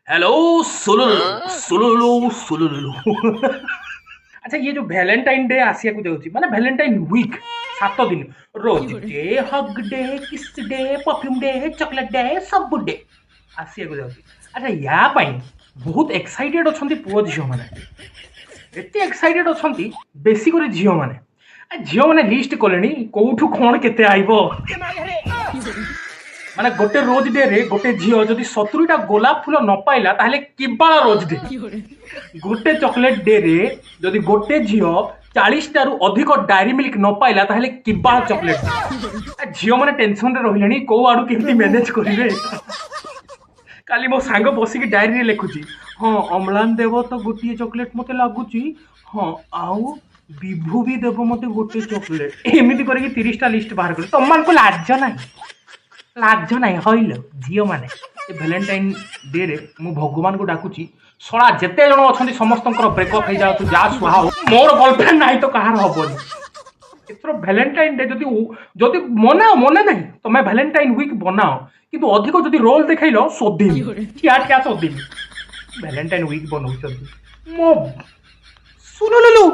hello सुलुलु सुलुलु सुलुलु अच्छा ये जो वैलेंटाइन डे आसिया को जाउची माने वैलेंटाइन वीक 7 दिन रोज डे हग डे किस day perfume day chocolate day सब डे आसिया को जाउची अच्छा या पई बहुत एक्साइटेड अछंती पुओ झियो माने एते एक्साइटेड अछंती बेसी करे झियो माने झियो माने लिस्ट कोलेनी कोठु कोन केते आइबो ମାନେ ଗୋଟେ ରୋଜ ଡେ ରେ ଗୋଟେ ଝିଅ ଯଦି 70ଟା ଗୋଲାପ ଫୁଲ ନ ପାଇଲା ତାହେଲେ କିବାଳ ରୋଜ ଡେ ଗୋଟେ ଚକୋଲେଟ ଡେ ରେ ଯଦି ଗୋଟେ ଝିଅ 40ଟାରୁ ଅଧିକ ଡାଇରୀ ମିଲ୍କ ନ ପାଇଲା ତାହେଲେ କିବାଳ ଚକୋଲେଟ ଝିଅ ମାନେ ଟେନସନ ରେ ରହିଲେଣି କୋଉ ଆଡୁ କେମିତି ମ୍ୟାନେଜ କରିବେ କାଲି ମୋ ସାଙ୍ଗ ବସିକି ଡାଇରୀରେ ଲେଖୁଛି ହଁ ଅମ୍ଳାନ ଦେବ ତ ଗୋଟିଏ ଚକୋଲେଟ ମତେ ଲାଗୁଛି ହଁ ଆଉ ବିଭୁ ବି ଦେବ ମତେ ଗୋଟେ ଚକୋଲେଟ ଏମିତି କରିକି 30ଟା ଲିଷ୍ଟ ବାହାର କଲେ ତମମାନଙ୍କୁ ଲାଜ ନାହିଁ ଲାଜ ନାହିଁ ହଇଲ ଝିଅ ମାନେ ଏ ଭ୍ୟାଲେଣ୍ଟାଇନ୍ ଡେ ରେ ମୁଁ ଭଗବାନଙ୍କୁ ଡାକୁଛି ଶଳା ଯେତେ ଜଣ ଅଛନ୍ତି ସମସ୍ତଙ୍କର ବ୍ରେକଅପ୍ ହେଇଯାଉ ଯାହା ସୁହା ହଉ ମୋର ଗର୍ଲଫ୍ରେଣ୍ଡ ନାହିଁ ତ କାହାର ହବନି ଏଥର ଭ୍ୟାଲେଣ୍ଟାଇନ୍ ଡେ ଯଦି ଯଦି ମନାଅ ମନେ ନାହିଁ ତମେ ଭ୍ୟାଲେଣ୍ଟାଇନ୍ ୱିକ୍ ବନାଅ କିନ୍ତୁ ଅଧିକ ଯଦି ରୋଲ ଦେଖେଇଲ ସୋଦିନି ଠିଆ ଠିଆ ସୋଦିନି ଭ୍ୟାଲେଣ୍ଟାଇନ୍ ୱିକ୍ ବନଉଛନ୍ତି ମୋ ସୁଲୁଲୁଲୁ